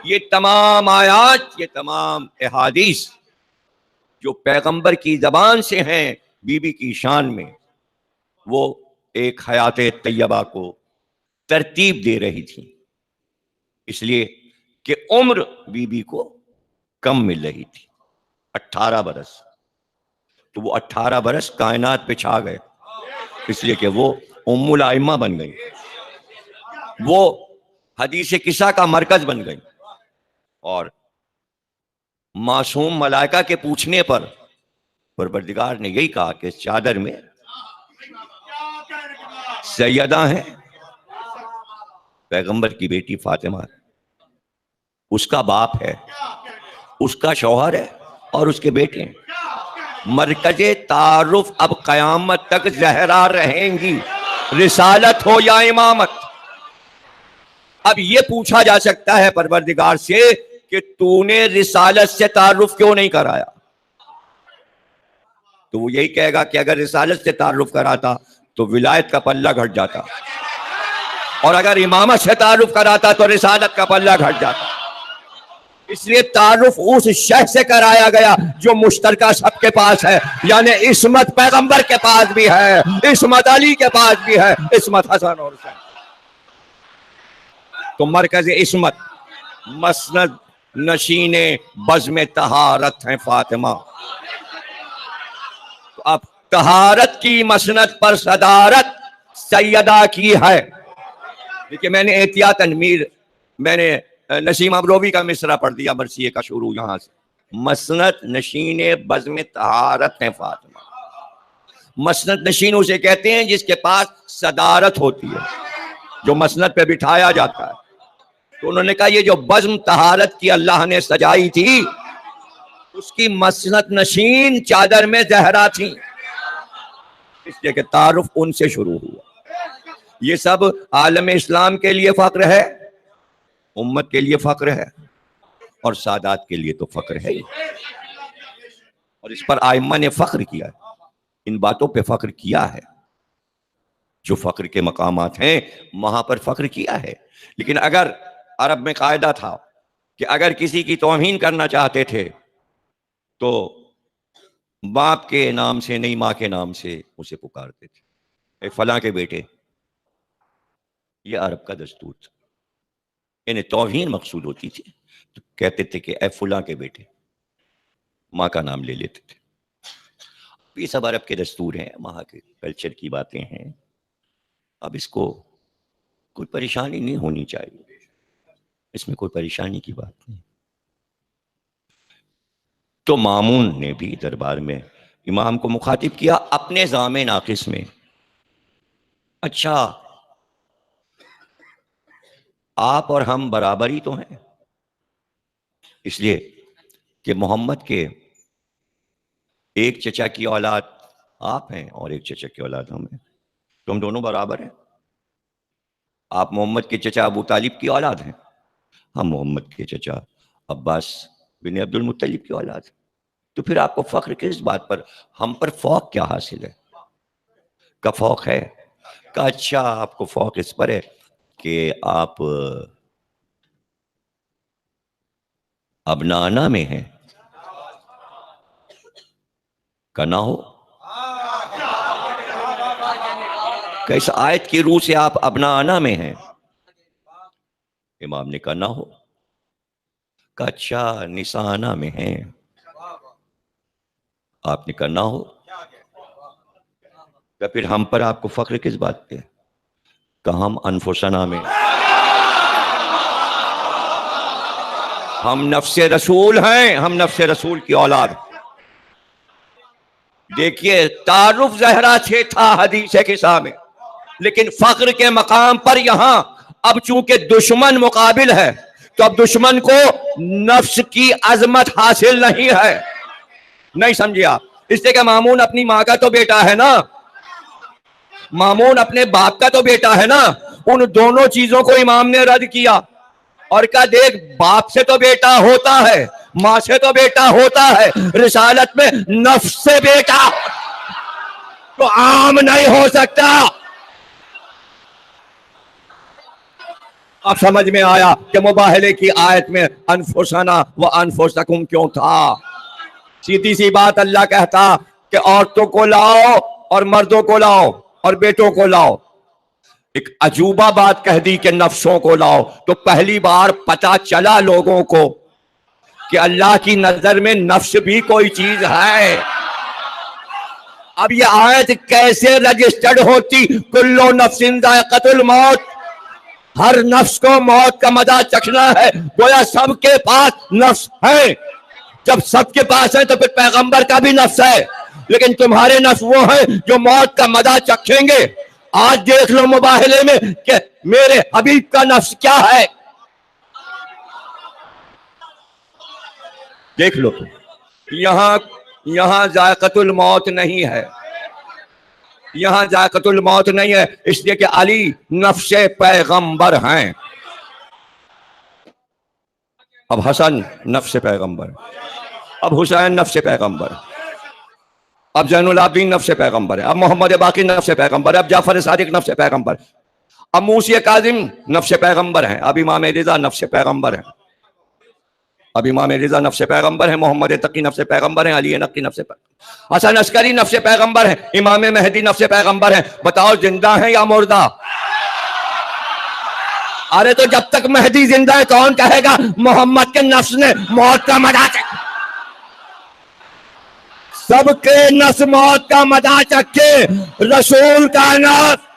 یہ تمام آیات، یہ تمام احادیث جو پیغمبر کی زبان سے ہیں بی بی کی شان میں، وہ ایک حیات طیبہ کو ترتیب دے رہی تھی، اس لیے کہ عمر بی بی کو کم مل رہی تھی، 18 برس، تو وہ 18 برس کائنات پہ چھا گئے، اس لیے کہ وہ ام الائمہ بن گئی، وہ حدیث قصہ کا مرکز بن گئی، اور معصوم ملائکہ کے پوچھنے پر پروردگار نے یہی کہا کہ اس چادر میں سیدہ ہیں پیغمبر کی بیٹی فاطمہ، اس کا باپ ہے، اس کا شوہر ہے، اور اس کے بیٹے ہیں۔ مرکز تعارف اب قیامت تک زہرا رہیں گی، رسالت ہو یا امامت۔ اب یہ پوچھا جا سکتا ہے پروردگار سے کہ تو نے رسالت سے تعارف کیوں نہیں کرایا؟ تو وہ یہی کہے گا کہ اگر رسالت سے تعارف کراتا تو ولایت کا پلہ گھٹ جاتا، اور اگر امامت سے تعارف کراتا تو رسالت کا پلہ گھٹ جاتا۔ اس لیے تعارف اس شہ سے کرایا گیا جو مشترکہ سب کے پاس ہے، یعنی عصمت پیغمبر کے پاس بھی ہے، عصمت علی کے پاس بھی ہے، عصمت حسن اور حسین۔ تو مرکز عصمت، مسند نشین بزم طہارت ہیں فاطمہ۔ تو اب طہارت کی مسند پر صدارت سیدہ کی ہے۔ دیکھیں میں نے احتیاطاً میں نے نسیم ابروی کا مصرع پڑھ دیا، مرثیے کا شروع یہاں سے، مسند نشین بزم طہارت ہیں فاطمہ۔ مسند نشین اسے کہتے ہیں جس کے پاس صدارت ہوتی ہے، جو مسند پہ بٹھایا جاتا ہے۔ تو انہوں نے کہا یہ جو بزم طہارت کی اللہ نے سجائی تھی، اس کی مسند نشین چادر میں زہرا تھی، اس لیے کہ تعارف ان سے شروع ہوا۔ یہ سب عالم اسلام کے لیے فخر ہے، امت کے لیے فخر ہے، اور سادات کے لیے تو فخر ہے ہی، اور اس پر ائمہ نے فخر کیا ہے، ان باتوں پہ فخر کیا ہے، جو فخر کے مقامات ہیں وہاں پر فخر کیا ہے۔ لیکن اگر عرب میں قاعدہ تھا کہ اگر کسی کی توہین کرنا چاہتے تھے تو باپ کے نام سے نہیں ماں کے نام سے اسے پکارتے تھے، اے فلاں کے بیٹے، یہ عرب کا دستور تھا، یعنی توہین مقصود ہوتی تھی تو کہتے تھے کہ اے فلاں کے بیٹے، ماں کا نام لے لیتے تھے۔ یہ سب عرب کے دستور ہیں، وہاں کے کلچر کی باتیں ہیں، اب اس کو کوئی پریشانی نہیں ہونی چاہیے، اس میں کوئی پریشانی کی بات نہیں۔ تو مامون نے بھی دربار میں امام کو مخاطب کیا اپنے زام ناقص میں، اچھا آپ اور ہم برابر ہی تو ہیں، اس لیے کہ محمد کے ایک چچا کی اولاد آپ ہیں اور ایک چچا کی اولاد ہم ہیں، تو ہم دونوں برابر ہیں۔ آپ محمد کے چچا ابو طالب کی اولاد ہیں، ہم محمد کے چچا عباس بن عبد المطلب کی اولاد ہیں، تو پھر آپ کو فخر کس بات پر؟ ہم پر فوق کیا حاصل ہے؟ کا فوق ہے کہ اچھا آپ کو فوق اس پر ہے کہ آپ ابنانا میں ہیں، کا نہ ہو کہ اس آیت کی روح سے آپ ابنانا میں ہیں، امام نے کہا نہ ہو، کہ اچھا نسانا میں ہیں، آپ نے کہا نہ ہو، کہ پھر ہم پر آپ کو فخر کس بات پہ؟ کہ ہم انفسنا میں، ہم نفس رسول ہیں، ہم نفس رسول کی اولاد۔ دیکھیے تعارف زہرا سے تھا حدیث قصہ میں، لیکن فخر کے مقام پر یہاں اب چونکہ دشمن مقابل ہے تو اب دشمن کو نفس کی عظمت حاصل نہیں ہے، نہیں سمجھے آپ؟ اس لیے کہ مامون اپنی ماں کا تو بیٹا ہے نا، مامون اپنے باپ کا تو بیٹا ہے نا، ان دونوں چیزوں کو امام نے رد کیا اور کہا دیکھ باپ سے تو بیٹا ہوتا ہے، ماں سے تو بیٹا ہوتا ہے، رسالت میں نفس سے بیٹا تو عام نہیں ہو سکتا۔ اب سمجھ میں آیا کہ مباہلے کی آیت میں انفسنا و انفسکم کیوں تھا. سیدھی سی بات اللہ کہتا کہ عورتوں کو لاؤ اور مردوں کو لاؤ اور بیٹوں کو لاؤ. ایک عجوبہ بات کہہ دی کہ نفسوں کو لاؤ. تو پہلی بار پتا چلا لوگوں کو کہ اللہ کی نظر میں نفس بھی کوئی چیز ہے. اب یہ آیت کیسے رجسٹرڈ ہوتی؟ کلو نفس ذائقۃ الموت، ہر نفس کو موت کا مزہ چکھنا ہے. گویا سب کے پاس نفس ہے. جب سب کے پاس ہے تو پھر پیغمبر کا بھی نفس ہے، لیکن تمہارے نفس وہ ہیں جو موت کا مزہ چکھیں گے. آج دیکھ لو مباہلے میں کہ میرے حبیب کا نفس کیا ہے. دیکھ لو یہاں ذائقۃ الموت نہیں ہے، یہاں ذائقۃ الموت نہیں ہے، اس لیے کہ علی نفس پیغمبر ہیں. اب حسن نفس پیغمبر، اب حسین نفس پیغمبر، اب زین العابدین نفس پیغمبر ہے، اب محمد باقی نفس پیغمبر ہے، اب جعفر صادق نفس پیغمبر، اب موسی کاظم نفس پیغمبر ہیں، اب امام رضا نفس پیغمبر ہیں، اب امام رضا نفس پیغمبر ہیں، محمد تقی نفس پیغمبر ہیں، علی نقی نفس پیغمبر، حسن عسکری نفس پیغمبر ہیں، امام مہدی نفس پیغمبر ہیں. بتاؤ زندہ ہیں یا مردہ؟ ارے تو جب تک مہدی زندہ ہے کون کہے گا محمد کے نفس نے موت کا مزہ چکھا؟ سب کے نفس موت کا مزہ چکھے، رسول کا نفس